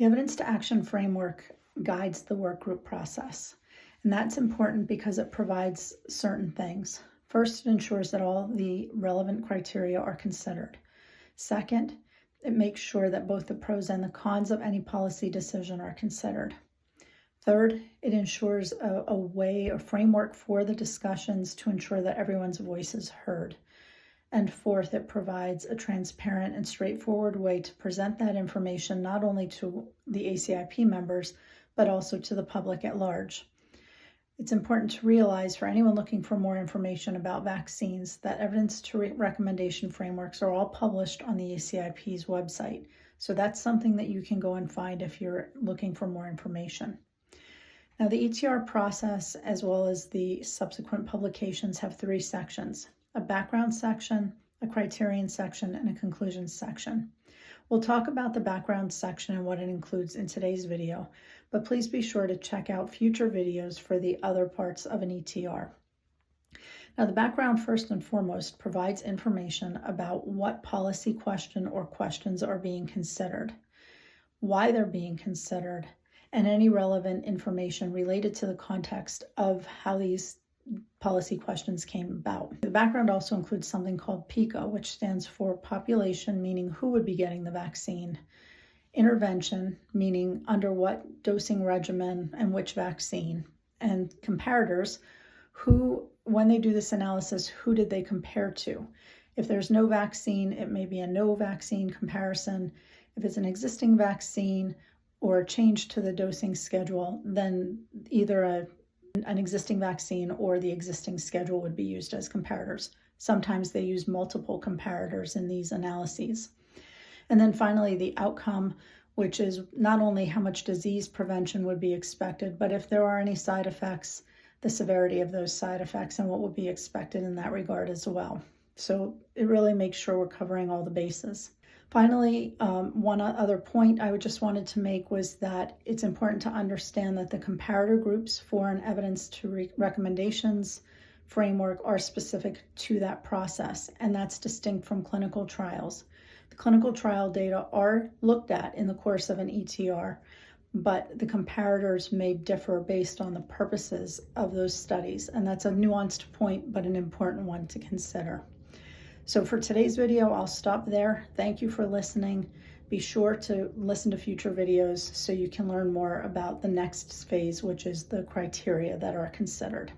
The evidence to action framework guides the work group process, and that's important because it provides certain things. First, it ensures that all the relevant criteria are considered. Second, it makes sure that both the pros and the cons of any policy decision are considered. Third, it ensures a way, a framework for the discussions to ensure that everyone's voice is heard. And fourth, it provides a transparent and straightforward way to present that information not only to the ACIP members, but also to the public at large. It's important to realize for anyone looking for more information about vaccines that evidence to recommendation frameworks are all published on the ACIP's website. So that's something that you can go and find if you're looking for more information. Now, the EtR process, as well as the subsequent publications, have three sections: a background section, a criterion section, and a conclusions section. We'll talk about the background section and what it includes in today's video, but please be sure to check out future videos for the other parts of an EtR. Now, the background, first and foremost, provides information about what policy question or questions are being considered, why they're being considered, and any relevant information related to the context of how these policy questions came about. The background also includes something called PICO, which stands for population, meaning who would be getting the vaccine; intervention, meaning under what dosing regimen and which vaccine; and comparators, who, when they do this analysis, who did they compare to? If there's no vaccine, it may be a no vaccine comparison. If it's an existing vaccine or a change to the dosing schedule, then either an existing vaccine or the existing schedule would be used as comparators. Sometimes they use multiple comparators in these analyses. And then finally, the outcome, which is not only how much disease prevention would be expected, but if there are any side effects, the severity of those side effects and what would be expected in that regard as well. So it really makes sure we're covering all the bases. Finally, one other point I just wanted to make was that it's important to understand that the comparator groups for an evidence to recommendations framework are specific to that process, and that's distinct from clinical trials. The clinical trial data are looked at in the course of an EtR, but the comparators may differ based on the purposes of those studies, and that's a nuanced point, but an important one to consider. So for today's video, I'll stop there. Thank you for listening. Be sure to listen to future videos so you can learn more about the next phase, which is the criteria that are considered.